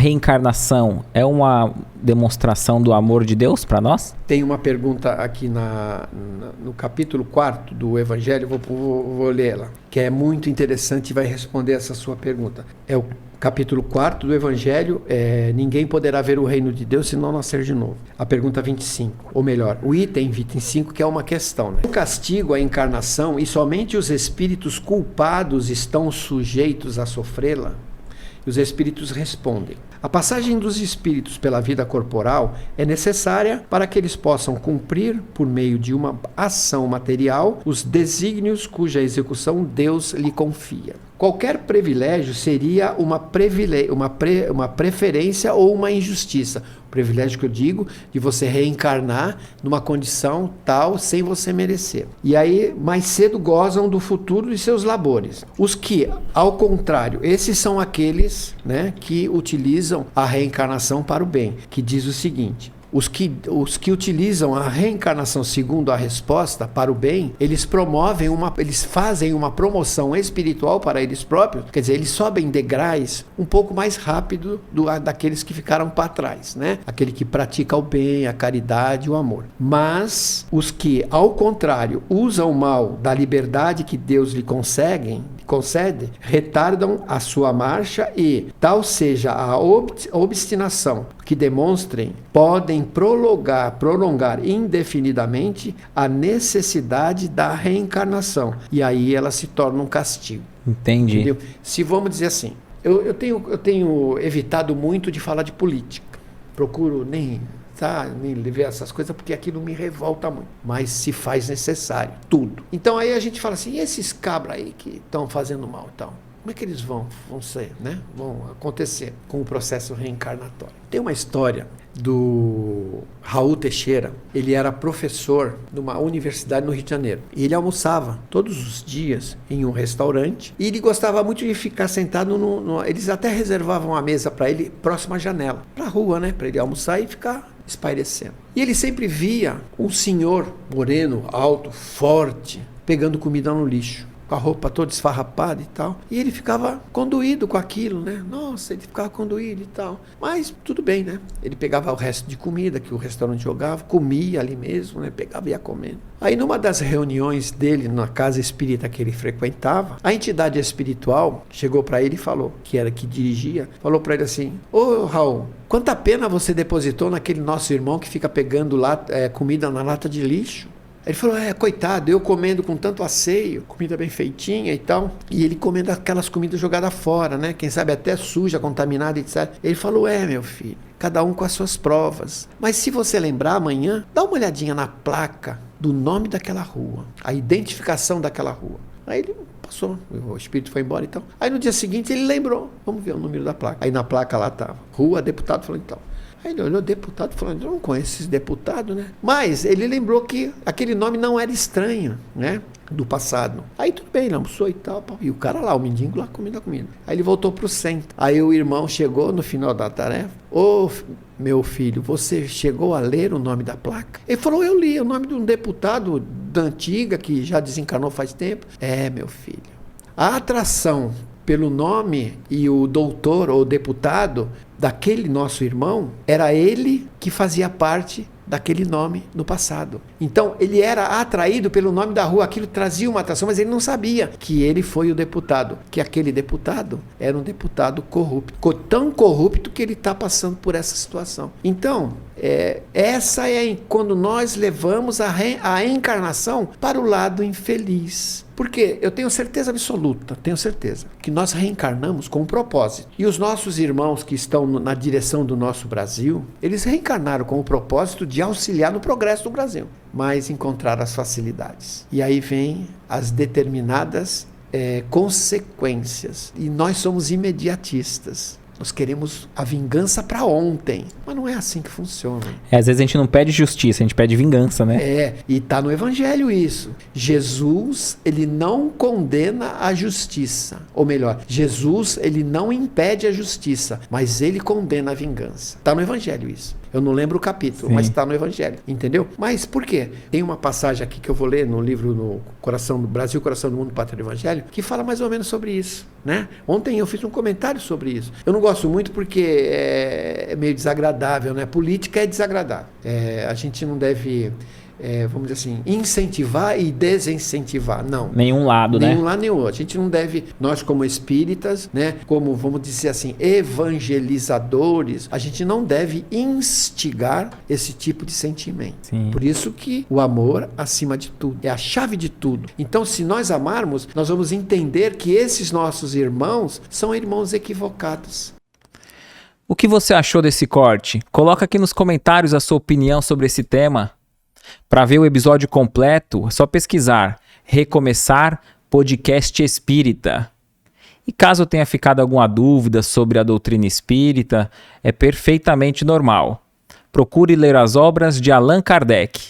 reencarnação é uma demonstração do amor de Deus para nós? Tem uma pergunta aqui no capítulo 4 do Evangelho, vou ler ela, que é muito interessante e vai responder essa sua pergunta. É o capítulo 4 do Evangelho, ninguém poderá ver o reino de Deus se não nascer de novo. A pergunta 25, ou melhor, o item 25, que é uma questão, né? O castigo à encarnação, e somente os espíritos culpados estão sujeitos a sofrê-la? E os espíritos respondem: a passagem dos espíritos pela vida corporal é necessária para que eles possam cumprir, por meio de uma ação material, os desígnios cuja execução Deus lhe confia. Qualquer privilégio seria uma preferência ou uma injustiça. O privilégio que eu digo de você reencarnar numa condição tal sem você merecer. E aí, mais cedo gozam do futuro de seus labores. Os que, ao contrário, esses são aqueles, né, que utilizam a reencarnação para o bem, que diz o seguinte: os que utilizam a reencarnação segundo a resposta para o bem, eles fazem uma promoção espiritual para eles próprios, quer dizer, eles sobem degraus um pouco mais rápido daqueles que ficaram para trás, né? Aquele que pratica o bem, a caridade, o amor. Mas os que, ao contrário, usam o mal da liberdade que Deus lhe concede, retardam a sua marcha e, tal seja a obstinação que demonstrem, podem prolongar indefinidamente a necessidade da reencarnação. E aí ela se torna um castigo. Entendi. Entendeu? Se vamos dizer assim, eu tenho evitado muito de falar de política. Procuro nem ver essas coisas, porque aquilo me revolta muito. Mas se faz necessário, tudo. Então aí a gente fala assim, e esses cabras aí que estão fazendo mal, então? Como é que eles vão ser, né? Vão acontecer com o processo reencarnatório? Tem uma história do Raul Teixeira. Ele era professor numa universidade no Rio de Janeiro. E ele almoçava todos os dias em um restaurante. E ele gostava muito de ficar sentado eles até reservavam a mesa para ele próxima à janela, para a rua, né? Para ele almoçar e ficar espairecendo. E ele sempre via um senhor moreno, alto, forte, pegando comida no lixo, com a roupa toda esfarrapada e tal. E ele ficava condoído com aquilo, né? Nossa, ele ficava condoído e tal. Mas tudo bem, né? Ele pegava o resto de comida que o restaurante jogava, comia ali mesmo, né? Pegava e ia comendo. Aí numa das reuniões dele na casa espírita que ele frequentava, a entidade espiritual chegou para ele e falou, que dirigia, falou para ele assim: ô Raul, quanta pena você depositou naquele nosso irmão que fica pegando comida na lata de lixo. Ele falou, coitado, eu comendo com tanto asseio, comida bem feitinha e tal, e ele comendo aquelas comidas jogadas fora, né? Quem sabe até suja, contaminada, etc. Ele falou, meu filho, cada um com as suas provas. Mas se você lembrar amanhã, dá uma olhadinha na placa do nome daquela rua, a identificação daquela rua. Aí ele passou, o espírito foi embora e tal. Aí no dia seguinte ele lembrou, vamos ver o número da placa. Aí na placa lá estava, Rua Deputado, falou então. Aí ele olhou, deputado, falando, eu não conheço esses deputados, né? Mas ele lembrou que aquele nome não era estranho, né? Do passado. Aí tudo bem, ele almoçou e tal. E o cara lá, o mendigo lá, comendo a comida. Aí ele voltou pro centro. Aí o irmão chegou no final da tarefa. Ô, meu filho, você chegou a ler o nome da placa? Ele falou, eu li o nome de um deputado da antiga, que já desencarnou faz tempo. Meu filho. A atração pelo nome e o doutor ou deputado daquele nosso irmão, era ele que fazia parte daquele nome no passado. Então, ele era atraído pelo nome da rua, aquilo trazia uma atração, mas ele não sabia que ele foi o deputado, que aquele deputado era um deputado corrupto. Ficou tão corrupto que ele está passando por essa situação. Então, essa é quando nós levamos a encarnação para o lado infeliz. Porque eu tenho certeza absoluta, que nós reencarnamos com um propósito. E os nossos irmãos que estão na direção do nosso Brasil, eles reencarnaram com o propósito de auxiliar no progresso do Brasil, mas encontrar as facilidades. E aí vem as determinadas consequências. E nós somos imediatistas. Nós queremos a vingança para ontem. Mas não é assim que funciona. Às vezes a gente não pede justiça, a gente pede vingança, né? E está no Evangelho isso. Jesus, ele não condena a justiça. Ou melhor, Jesus, ele não impede a justiça, mas ele condena a vingança. Está no Evangelho isso. Eu não lembro o capítulo, Sim. mas está no Evangelho, entendeu? Mas por quê? Tem uma passagem aqui que eu vou ler no livro No Coração do Brasil, Coração do Mundo, Pátria do Evangelho, que fala mais ou menos sobre isso, né? Ontem eu fiz um comentário sobre isso. Eu não gosto muito porque é meio desagradável, né? Política é desagradável. A gente não deve... vamos dizer assim, incentivar e desincentivar. Não. Nenhum lado, né? Nenhum lado, nenhum outro. A gente não deve, nós como espíritas, né, como, vamos dizer assim, evangelizadores, a gente não deve instigar esse tipo de sentimento. Sim. Por isso que o amor, acima de tudo, é a chave de tudo. Então, se nós amarmos, nós vamos entender que esses nossos irmãos são irmãos equivocados. O que você achou desse corte? Coloca aqui nos comentários a sua opinião sobre esse tema. Para ver o episódio completo, é só pesquisar Recomeçar Podcast Espírita. E caso tenha ficado alguma dúvida sobre a doutrina espírita, é perfeitamente normal. Procure ler as obras de Allan Kardec.